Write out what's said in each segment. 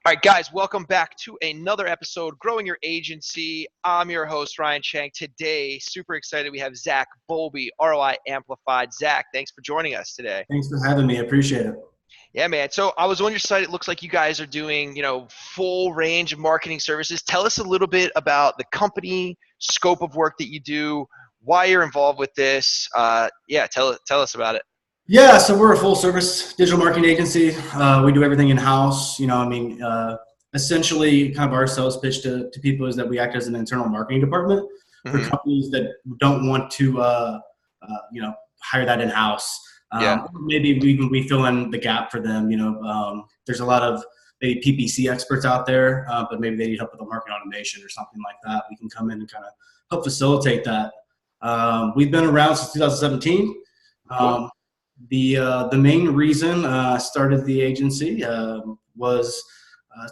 All right, guys, welcome back to another episode, Growing Your Agency. I'm your host, Ryan Shank. Today, super excited, we have Zack Bowlby, ROI Amplified. Zack, thanks for joining us today. Thanks for having me. I appreciate it. Yeah, man. So I was on your site. It looks like you guys are doing, full range of marketing services. Tell us a little bit about the company, scope of work that you do, why you're involved with this. Tell us about it. Yeah, so we're a full service digital marketing agency. We do everything in-house. Essentially kind of our sales pitch to people is that we act as an internal marketing department for companies that don't want to, hire that in-house. Maybe we fill in the gap for them. There's a lot of maybe PPC experts out there, but maybe they need help with the marketing automation or something like that. We can come in and kind of help facilitate that. We've been around since 2017. Cool. The main reason I started the agency was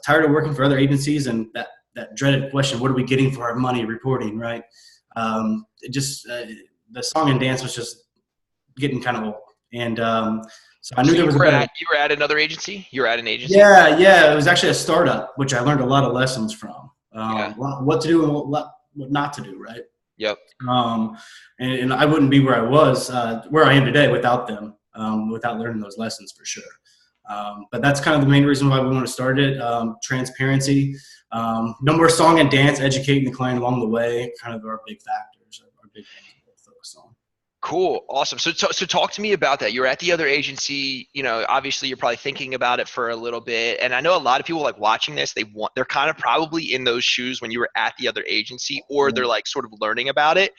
tired of working for other agencies and that dreaded question, what are we getting for our money reporting, right? The song and dance was just getting kind of old. And so I knew there was you were at another agency? You were at an agency? Yeah. It was actually a startup, which I learned a lot of lessons from. What to do and what not to do, right? Yep. And I wouldn't be where I am today without them, without learning those lessons for sure. But that's kind of the main reason why we want to start it. Transparency, no more song and dance, educating the client along the way, kind of our big factors, our big things to focus on. Cool. Awesome. So talk to me about that. You're at the other agency, obviously you're probably thinking about it for a little bit. And I know a lot of people like watching this, they're kind of probably in those shoes when you were at the other agency, or they're like sort of learning about it.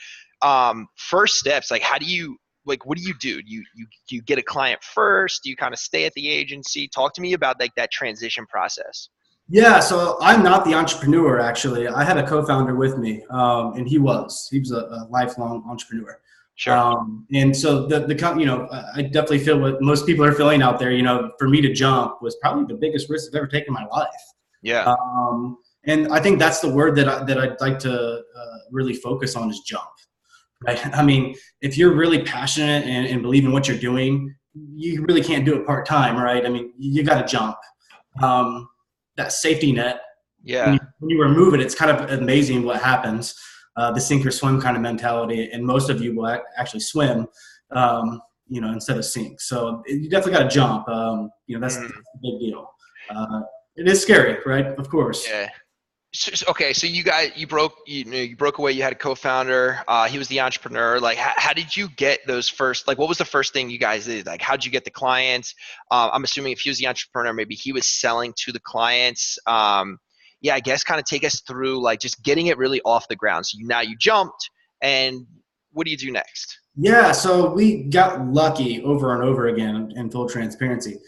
First steps, like what do you do? Do you get a client first? Do you kind of stay at the agency? Talk to me about like that transition process. Yeah, so I'm not the entrepreneur actually. I had a co-founder with me, and he was a lifelong entrepreneur. Sure. And so I definitely feel what most people are feeling out there. For me to jump was probably the biggest risk I've ever taken in my life. Yeah. And I think that's the word that I'd like to really focus on is jump. Right? I mean, if you're really passionate and believe in what you're doing, you really can't do it part-time, right? I mean, you got to jump. That safety net. Yeah. When you remove it, it's kind of amazing what happens. The sink or swim kind of mentality, and most of you will actually swim, instead of sink. So you definitely got to jump. That's a big deal. It is scary, right? Of course. Yeah. So you guys, you broke away. You had a co-founder. He was the entrepreneur. Like, how did you get those first? Like, what was the first thing you guys did? Like, how did you get the clients? I'm assuming if he was the entrepreneur, maybe he was selling to the clients. I guess kind of take us through like just getting it really off the ground. So now you jumped, and what do you do next? Yeah, so we got lucky over and over again in full transparency.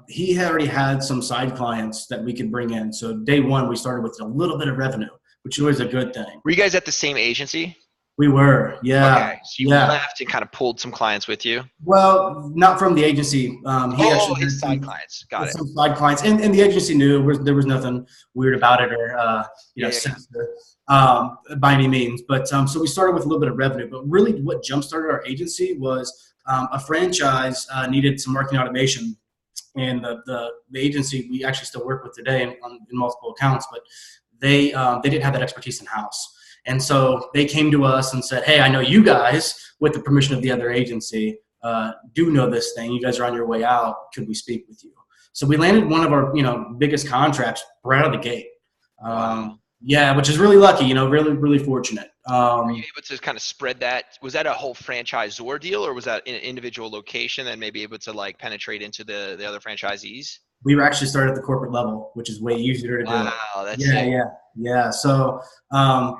He had already had some side clients that we could bring in. So day one, we started with a little bit of revenue, which is always a good thing. Were you guys at the same agency? We were, yeah. Okay, so you left and kind of pulled some clients with you? Well, not from the agency. His side clients. Got it. Some side clients, and the agency knew there was nothing weird about it or sensitive by any means. But so we started with a little bit of revenue. But really, what jump-started our agency was a franchise needed some marketing automation, and the agency we actually still work with today in multiple accounts, but they didn't have that expertise in house. And so they came to us and said, hey, I know you guys, with the permission of the other agency, do know this thing. You guys are on your way out. Could we speak with you? So we landed one of our, biggest contracts right out of the gate. Wow. Yeah, which is really lucky, really, really fortunate. Were you able to kind of spread that? Was that a whole franchisor deal, or was that an individual location and maybe able to like penetrate into the other franchisees? We were actually started at the corporate level, which is way easier to do. Wow, that's sick. Yeah. So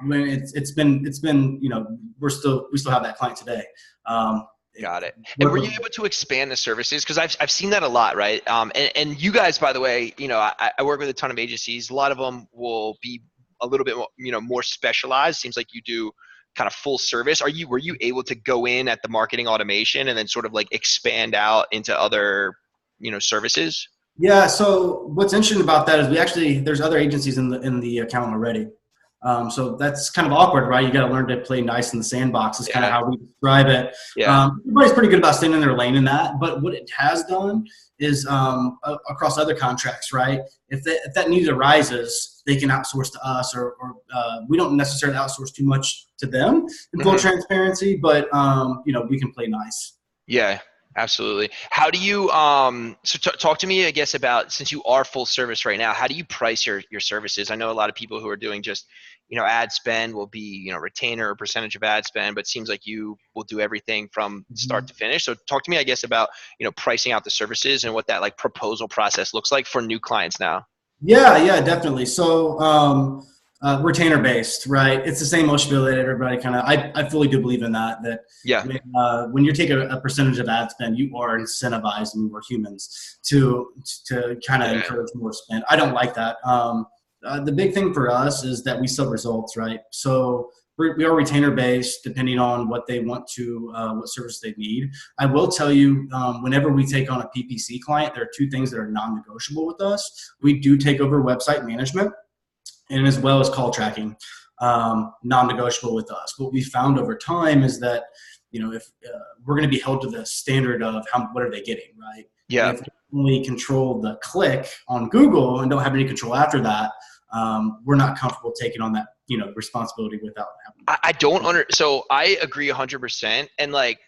when it's been we still have that client today. Got it. And were you able to expand the services? Because I've seen that a lot, right? And you guys, by the way, I work with a ton of agencies. A lot of them will be a little bit more, more specialized. Seems like you do kind of full service. Were you able to go in at the marketing automation and then sort of like expand out into other, services? Yeah. So what's interesting about that is there's other agencies in the account already. So that's kind of awkward, right? You got to learn to play nice in the sandbox is kind of how we describe it. Yeah. Everybody's pretty good about staying in their lane in that. But what it has done is across other contracts, right? If that need arises, they can outsource to us, or we don't necessarily outsource too much to them in full transparency, but we can play nice. Yeah, absolutely. How do you talk to me, I guess, about, since you are full service right now, how do you price your services? I know a lot of people who are doing just, ad spend will be, retainer or percentage of ad spend, but it seems like you will do everything from start to finish. So talk to me, I guess, about, pricing out the services and what that like proposal process looks like for new clients now. Yeah, definitely. So retainer based, right? It's the same old spiel that everybody kind of. I fully do believe in that. Yeah. When you take a percentage of ad spend, you are incentivized, and we're humans to kind of encourage more spend. I don't like that. The big thing for us is that we sell results, right? So we are retainer based, depending on what they want to, what service they need. I will tell you, whenever we take on a PPC client, there are two things that are non-negotiable with us. We do take over website management, and as well as call tracking, non-negotiable with us. What we found over time is that, if we're going to be held to the standard of what are they getting, right? Yeah. And if we only control the click on Google and don't have any control after that, we're not comfortable taking on that, responsibility without having. So I agree 100%. And like,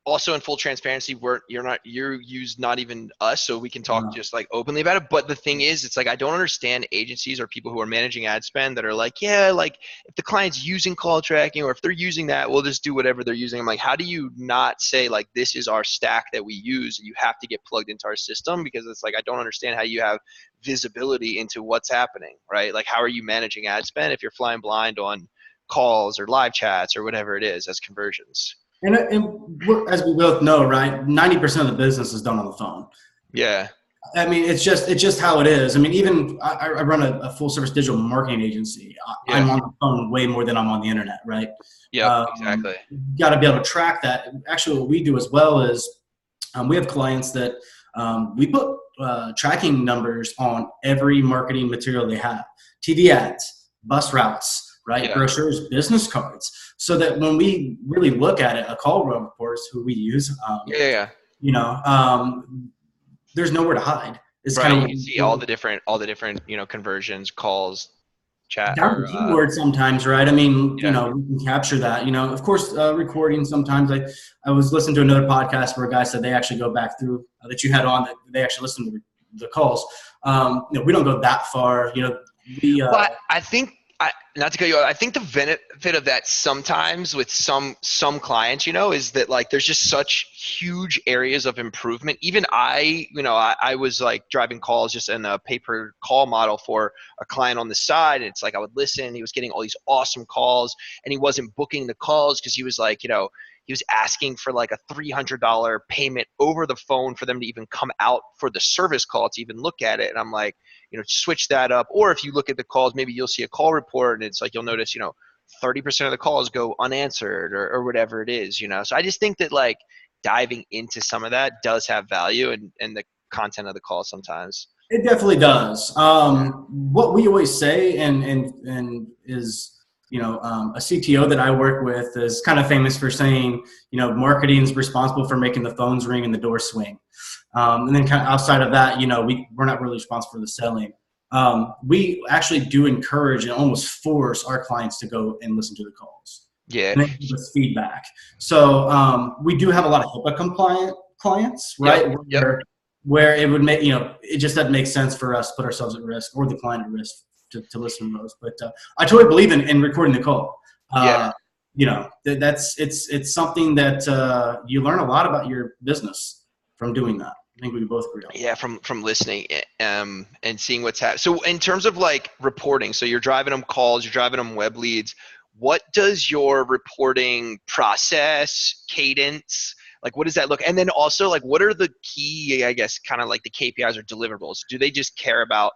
also in full transparency, you use not even us, so we can talk just like openly about it. But the thing is, it's like, I don't understand agencies or people who are managing ad spend that are like, yeah, like if the client's using call tracking, or if they're using that, we'll just do whatever they're using. I'm like, how do you not say like, this is our stack that we use, and you have to get plugged into our system? Because it's like, I don't understand how you have visibility into what's happening, right? Like, how are you managing ad spend if you're flying blind on calls or live chats or whatever it is as conversions? And as we both know, right, 90% of the business is done on the phone. Yeah. I mean, it's just how it is. I mean, even I run a full service digital marketing agency. I'm on the phone way more than I'm on the internet, right? Yeah, exactly. You got to be able to track that. Actually, what we do as well is we have clients that we put tracking numbers on every marketing material they have: TV ads, bus routes, right? Yeah. Brochures, business cards. So that when we really look at it, a call report, who we use, there's nowhere to hide. It's right. kind of, you can see all the different, conversions, calls, chat. down to keywords sometimes, right? I mean, we can capture that. Of course, recording sometimes. I was listening to another podcast where a guy said they actually go back through that you had on, that they actually listen to the calls. We don't go that far. But I think, not to cut you off, I think the benefit of that sometimes with some clients, is that like there's just such huge areas of improvement. Even I was like driving calls just in a paper call model for a client on the side, and it's like I would listen. He was getting all these awesome calls, and he wasn't booking the calls because he was like, he was asking for like a $300 payment over the phone for them to even come out for the service call to even look at it. And I'm like, switch that up. Or if you look at the calls, maybe you'll see a call report, and it's like, you'll notice, 30% of the calls go unanswered or whatever it is, So I just think that like diving into some of that does have value, and the content of the call sometimes. It definitely does. What we always say, and is, a CTO that I work with is kind of famous for saying, marketing is responsible for making the phones ring and the doors swing. And then kind of outside of that, we're not really responsible for the selling. We actually do encourage and almost force our clients to go and listen to the calls. Yeah. And give us feedback. So we do have a lot of HIPAA compliant clients, right? Yep. Where it would make, it just doesn't make sense for us to put ourselves at risk or the client at risk to listen to those. But I totally believe in recording the call. It's something that you learn a lot about your business from doing that. I think we both agree on that. Yeah, from listening and seeing what's happening. So in terms of like reporting, so you're driving them calls, you're driving them web leads. What does your reporting process, cadence, like what does that look? And then also like, what are the key, I guess, kind of like the KPIs or deliverables? Do they just care about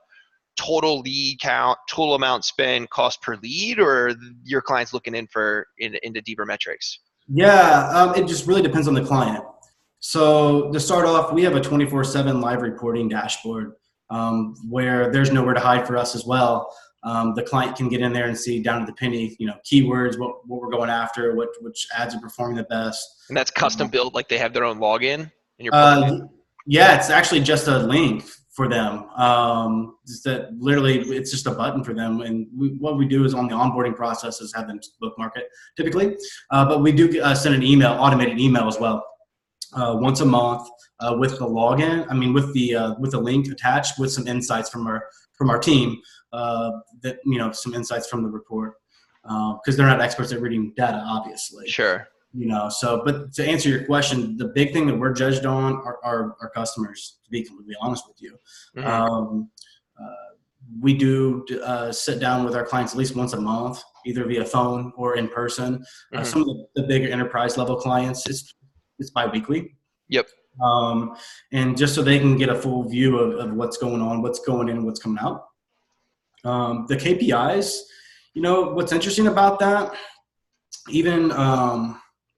total lead count, total amount spent, cost per lead, or are your clients looking into deeper metrics? Yeah, it just really depends on the client. So to start off, we have a 24/7 live reporting dashboard where there's nowhere to hide for us as well. The client can get in there and see down to the penny, keywords, what we're going after, which ads are performing the best. And that's custom built, like they have their own login and you're yeah, it's actually just a link for them. Just that literally it's just a button for them. And what we do is on the onboarding process is have them bookmark it typically. But we do send an email, automated email as well, once a month with the login. I mean, with the link attached with some insights from our team, some insights from the report, because they're not experts at reading data, obviously. Sure. But to answer your question, the big thing that we're judged on are our customers, to be completely honest with you. Mm-hmm. We do sit down with our clients at least once a month, either via phone or in person. Mm-hmm. Some of the bigger enterprise level clients, it's bi-weekly. Yep. And just so they can get a full view of what's going on, what's going in, what's coming out. The KPIs, what's interesting about that, even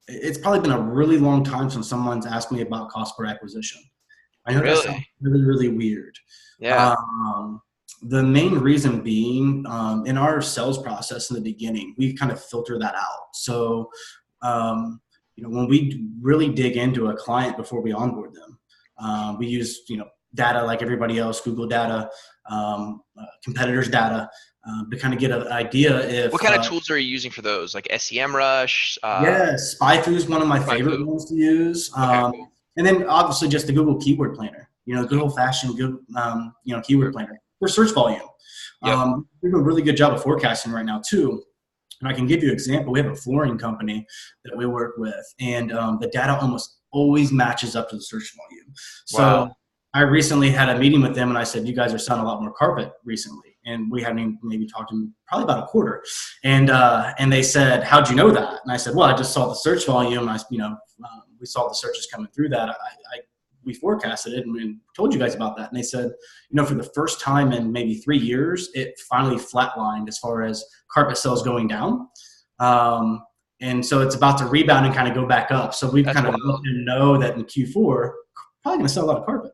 it's probably been a really long time since someone's asked me about cost per acquisition. I know that sounds really, really weird. Yeah. The main reason being, in our sales process in the beginning, we kind of filter that out. So, when we really dig into a client before we onboard them, we use, data like everybody else, Google data, competitors' data, to kind of get an idea if. What kind of tools are you using for those? Like SEMrush? Yes, SpyFu is one of my favorite ones to use. Okay, cool. And then obviously just the Google Keyword Planner, good old-fashioned keyword planner for search volume. Yep. We do a really good job of forecasting right now too. And I can give you an example. We have a flooring company that we work with, and the data almost always matches up to the search volume. So wow. I recently had a meeting with them, and I said, you guys are selling a lot more carpet recently. And we hadn't even maybe talked to them probably about a quarter. And they said, how'd you know that? And I said, well, I just saw the search volume. We saw the searches coming through that. We forecasted it and we told you guys about that. And they said, for the first time in maybe 3 years, it finally flatlined as far as carpet sales going down. And so it's about to rebound and kind of go back up. So we've kind of looked and know that in Q4, probably going to sell a lot of carpet.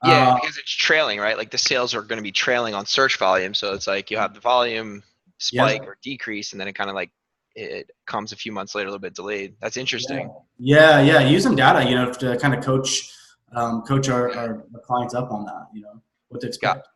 Yeah, because it's trailing, right? Like the sales are going to be trailing on search volume. So it's like you have the volume spike or decrease, and then it kind of like it comes a few months later, a little bit delayed. That's interesting. Yeah. Using data, to kind of coach our clients up on that, what to expect. Yeah.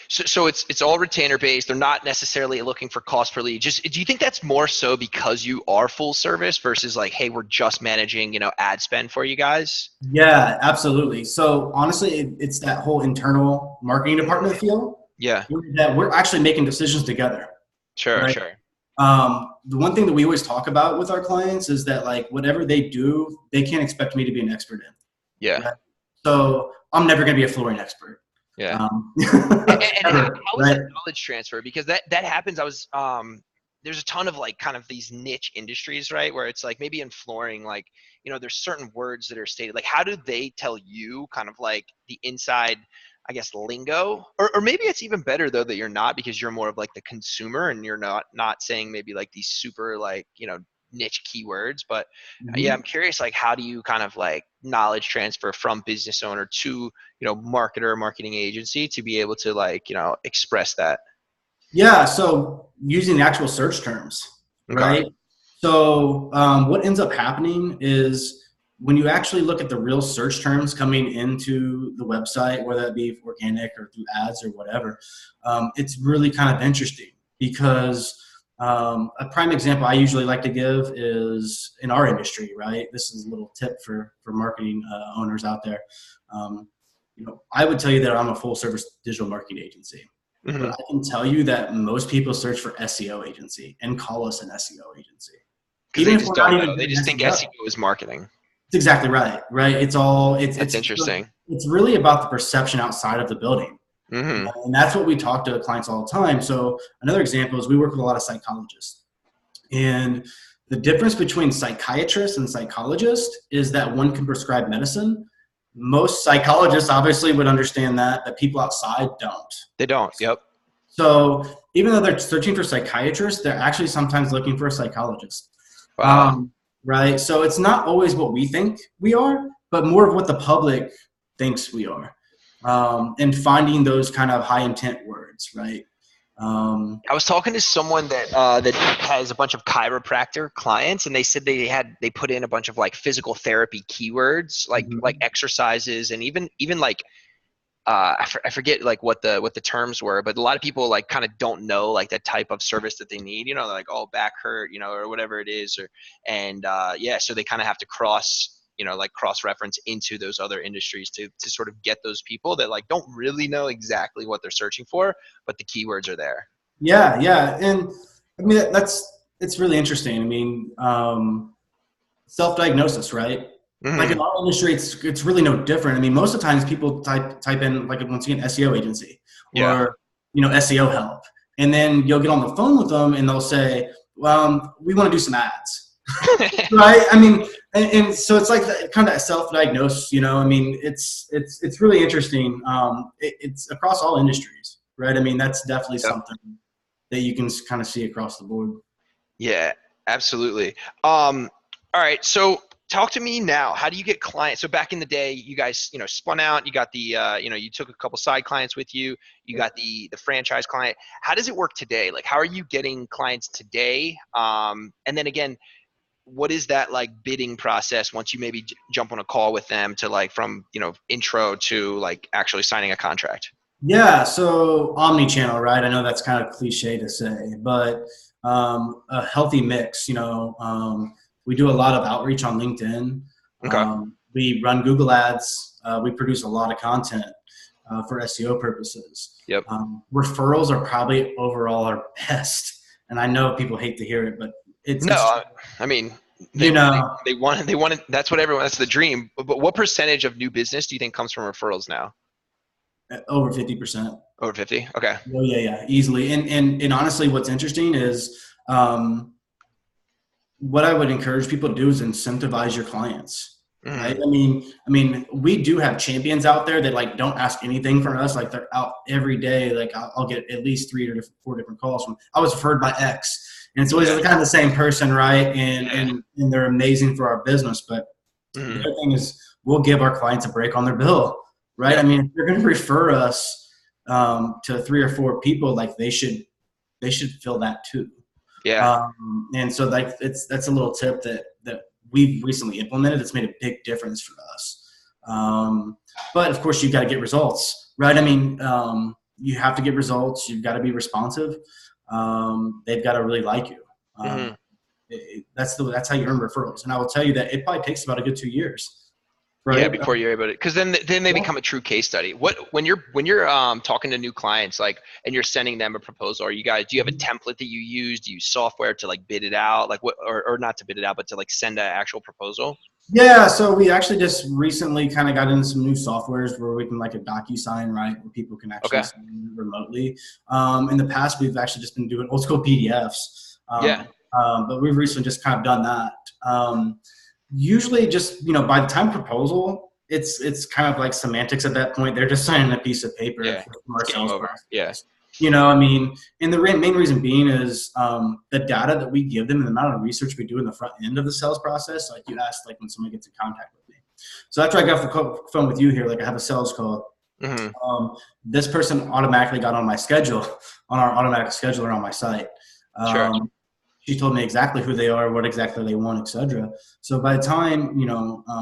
So it's all retainer based. They're not necessarily looking for cost per lead. Just do you think that's more so because you are full service versus like, hey, we're just managing, ad spend for you guys? Yeah, absolutely. So honestly, it's that whole internal marketing department feel. Yeah. That we're actually making decisions together. Sure, right? Sure. The one thing that we always talk about with our clients is that like whatever they do, they can't expect me to be an expert in. Yeah. Right? So I'm never going to be a flooring expert. Yeah. And how is that knowledge transfer? Because that happens. There's a ton of like kind of these niche industries, right? Where it's like maybe in flooring, like, there's certain words that are stated. Like, how do they tell you kind of like the inside, I guess, lingo? Or maybe it's even better though that you're not, because you're more of like the consumer and you're not saying maybe like these super like, niche keywords. But yeah, I'm curious, like, how do you kind of like knowledge transfer from business owner to, marketer or marketing agency to be able to like, express that? Yeah. So using the actual search terms, right? So what ends up happening is when you actually look at the real search terms coming into the website, whether that be organic or through ads or whatever, it's really kind of interesting because a prime example I usually like to give is in our industry, right? This is a little tip for marketing owners out there. I would tell you that I'm a full service digital marketing agency. Mm-hmm. But I can tell you that most people search for SEO agency and call us an SEO agency. Because they just don't know. They just think SEO is marketing. That's exactly right. Right. That's interesting. It's really about the perception outside of the building. Mm-hmm. And that's what we talk to clients all the time. So another example is we work with a lot of psychologists. And the difference between psychiatrists and psychologists is that one can prescribe medicine. Most psychologists obviously would understand that people outside don't. They don't. Yep. So even though they're searching for psychiatrists, they're actually sometimes looking for a psychologist. Wow. Right. So it's not always what we think we are, but more of what the public thinks we are. And finding those kind of high intent words, right? I was talking to someone that has a bunch of chiropractor clients, and they said they put in a bunch of like physical therapy keywords, like Mhm. exercises, and even like I forget like what the terms were, but a lot of people like kind of don't know like the type of service that they need. You know, like, oh, back hurt, or whatever it is, and yeah, so they kind of have to cross reference into those other industries to sort of get those people that like don't really know exactly what they're searching for, but the keywords are there. Yeah, yeah, and I mean it's really interesting. I mean, self-diagnosis, right? Like in Hmm. our industry, it's really no different. I mean, most of the times people type in like once again SEO agency Yeah. or SEO help, and then you'll get on the phone with them and they'll say, "Well, we want to do some ads." Right? I mean, and so it's like kind of self-diagnosis. I mean, it's really interesting. It's across all industries, right? I mean, that's definitely Yep. something that you can kind of see across the board. Yeah, absolutely. All right, so talk to me now. How do you get clients? So back in the day, you guys, spun out. You got the, you took a couple side clients with you. You got the franchise client. How does it work today? Like, how are you getting clients today? And then again, what is that like bidding process once you maybe jump on a call with them to like from intro to like actually signing a contract? Yeah, so omni-channel, right? I know that's kind of cliche to say, but a healthy mix. We do a lot of outreach on LinkedIn. Okay. We run Google Ads. We produce a lot of content for SEO purposes. Yep. Referrals are probably overall our best, and I know people hate to hear it, but No, it's I mean they you they, know they want they want it. That's what everyone. That's the dream. But what percentage of new business do you think comes from referrals now? over 50%. Over 50. Okay. Oh yeah, yeah, easily. And honestly, what's interesting is um, what I would encourage people to do is incentivize your clients. Right. Mm. I mean, we do have champions out there that like don't ask anything from us. Like they're out every day. Like I'll get at least 3 or 4 different calls from. I was referred by X, and it's always Yeah. kind of the same person, right? And Yeah. and and they're amazing for our business. But the Mm. other thing is, we'll give our clients a break on their bill, right? I Yep. mean, if they're going to refer us to 3 or 4 people, like they should feel that too. Yeah. And so like that's a little tip that we've recently implemented. It's made a big difference for us. But of course, you've got to get results, right? I mean, you have to get results. You've got to be responsive. They've got to really like you. Mm. That's how you earn referrals. And I will tell you that it probably takes about a good 2 years, Yeah. right? Before you're able to, because then they Yeah. become a true case study. What when you're talking to new clients like and you're sending them a proposal, are you guys do you have a template that you use? Do you use software to like bid it out? Like what or not to bid it out, but to like send an actual proposal? Yeah, so we actually just recently kind of got into some new softwares where we can like a DocuSign, right, where people can actually Okay. sign remotely. In the past, we've actually just been doing old school PDFs, Yeah. but we've recently just kind of done that. Usually, just by the time proposal, it's kind of like semantics at that point. They're just signing a piece of paper Yeah. from our It's game sales over. Yeah. process. I mean, and the main reason being is the data that we give them and the amount of research we do in the front end of the sales process. Like you asked, like when somebody gets in contact with me. So after I got off the phone with you here, like I have a sales call. Hmm. This person automatically got on my schedule, on our automatic scheduler on my site. Sure. She told me exactly who they are, what exactly they want, etc. So by the time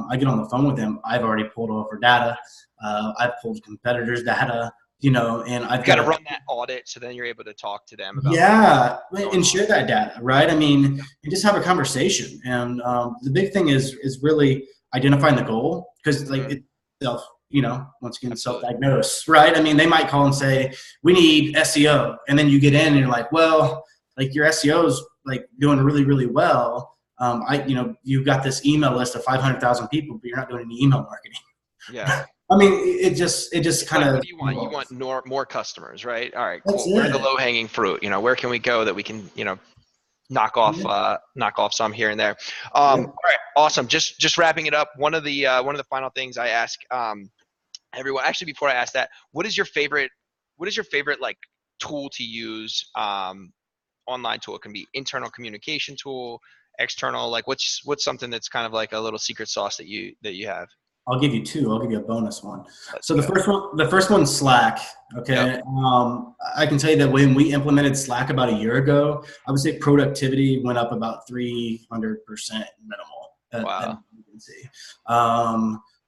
I get on the phone with them, I've already pulled over data. I've pulled competitors' data, and I've You got got to a run that audit so then you're able to talk to them about like yeah, what's going and on. share that data, right? I mean, and just have a conversation. And the big thing is really identifying the goal because like Mm. it's self, once again, Absolutely. self-diagnose, right? I mean, they might call and say, we need SEO. And then you get in and you're like, well, like your SEO is like doing really, really well. You've got this email list of 500,000 people, but you're not doing any email marketing. Yeah. I mean, it just It's kind like, of, what do you want? You want more customers, right? All right, that's cool. Where's the it. low hanging fruit? Where can we go that we can, knock off some here and there. All Yeah. right, awesome. Just wrapping it up. One of the final things I ask everyone. Actually, before I ask that, what is your favorite like tool to use? Online tool. It can be internal communication tool, external. Like what's something that's kind of like a little secret sauce that you have. I'll give you two. I'll give you a bonus one. Let's So go. the first one's Slack. Okay. Yep. I can tell you that when we implemented Slack about a year ago, I would say productivity went up about 300% minimal at Wow. agency.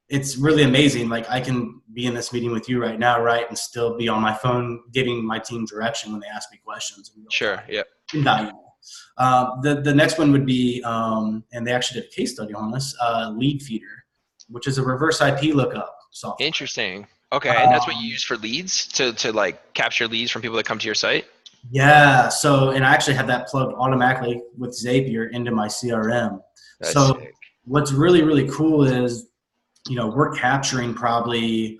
It's really amazing. Like I can be in this meeting with you right now, right, and still be on my phone giving my team direction when they ask me questions. Sure. Yep. Invaluable. The next one would be, and they actually did a case study on this, Lead Feeder, which is a reverse IP lookup software. Interesting. Okay. And that's what you use for leads to like capture leads from people that come to your site? Yeah. So, and I actually had that plugged automatically with Zapier into my CRM. That's So sick. what's really, really cool is, we're capturing probably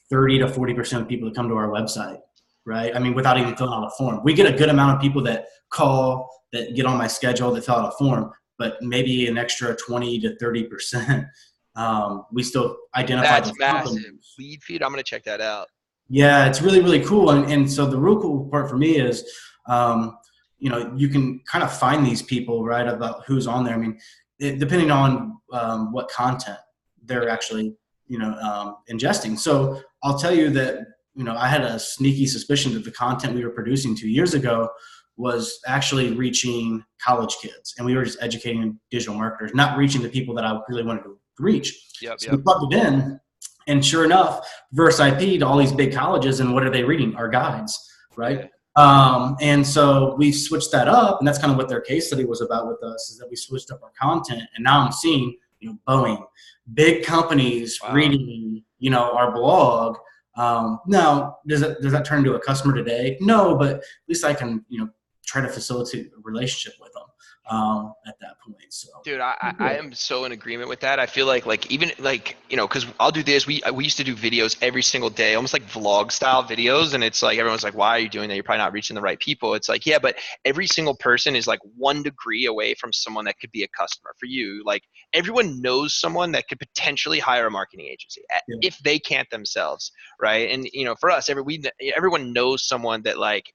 30 to 40% of people that come to our website, right? I mean, without even filling out a form. We get a good amount of people that call, that get on my schedule, that fill out a form, but maybe an extra 20 to 30%. We still identify That's those massive. companies. Lead feed. I'm going to check that out. Yeah, it's really, really cool. And so the real cool part for me is, you can kind of find these people, right, about who's on there. I mean, depending on what content they're actually, ingesting. So I'll tell you that, I had a sneaky suspicion that the content we were producing 2 years ago was actually reaching college kids. And we were just educating digital marketers, not reaching the people that I really wanted to reach. Yep. So we plugged it in. And sure enough, verse IP to all these big colleges, and what are they reading? Our guides, right? Yeah. And so we switched that up, and that's kind of what their case study was about with us, is that we switched up our content, and now I'm seeing, Boeing, big companies reading, our blog. Now, does that turn into a customer today? No, but at least I can, try to facilitate a relationship with them at that point. So, Dude, I am so in agreement with that. I feel like even like, because I'll do this. We used to do videos every single day, almost like vlog style videos. And it's like, everyone's like, why are you doing that? You're probably not reaching the right people. It's like, yeah, but every single person is like 1 degree away from someone that could be a customer for you. Like everyone knows someone that could potentially hire a marketing agency if they can't themselves. Right. And, for us, everyone knows someone that like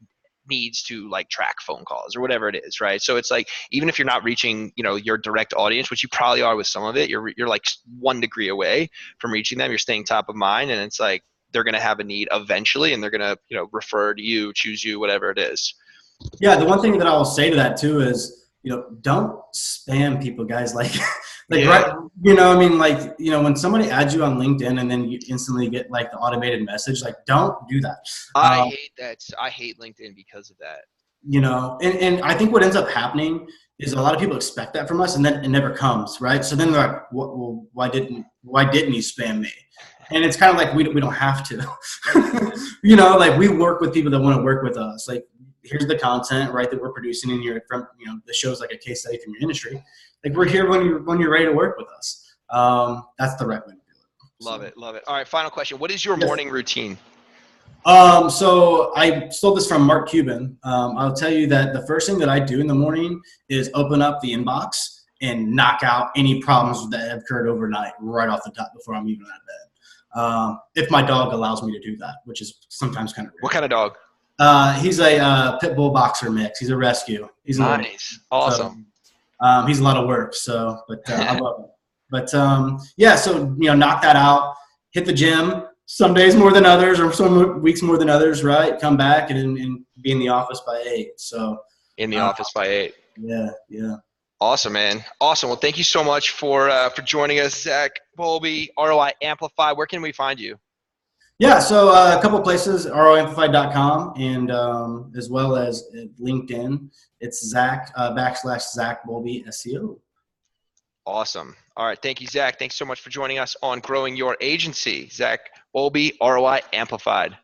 needs to like track phone calls or whatever it is, right? So it's like, even if you're not reaching, your direct audience, which you probably are with some of it, you're like 1 degree away from reaching them. You're staying top of mind, and it's like they're going to have a need eventually, and they're going to, refer to you, choose you, whatever it is. Yeah, the one thing that I will say to that too is, don't spam people, guys. Like, right, I mean, like, when somebody adds you on LinkedIn and then you instantly get like the automated message, like, don't do that. I hate that. I hate LinkedIn because of that. And I think what ends up happening is a lot of people expect that from us, and then it never comes, right? So then they're like, well, why didn't you spam me? And it's kind of like we don't have to, like we work with people that want to work with us. Like, here's the content, right, that we're producing in your, from, the show's like a case study from your industry. Like, we're here when you're ready to work with us. That's the right way to do it. Love it. All right, final question. What is your morning routine? So I stole this from Mark Cuban. I'll tell you that the first thing that I do in the morning is open up the inbox and knock out any problems that have occurred overnight right off the top before I'm even out of bed. If my dog allows me to do that, which is sometimes kind of rare. What kind of dog? He's a pit bull boxer mix. He's a rescue. He's nice. Awesome. So, he's a lot of work. So, but I love it. But yeah, so knock that out. Hit the gym. Some days more than others, or some weeks more than others. Right? Come back and be in the office by 8. So in the office by 8. Yeah. Awesome, man. Awesome. Well, thank you so much for joining us, Zack Bowlby, ROI Amplify. Where can we find you? Yeah, so a couple places, roamplified.com, and as well as LinkedIn. It's Zack /Zack Bowlby SEO. Awesome. All right. Thank you, Zack. Thanks so much for joining us on Growing Your Agency. Zack Bowlby, ROI Amplified.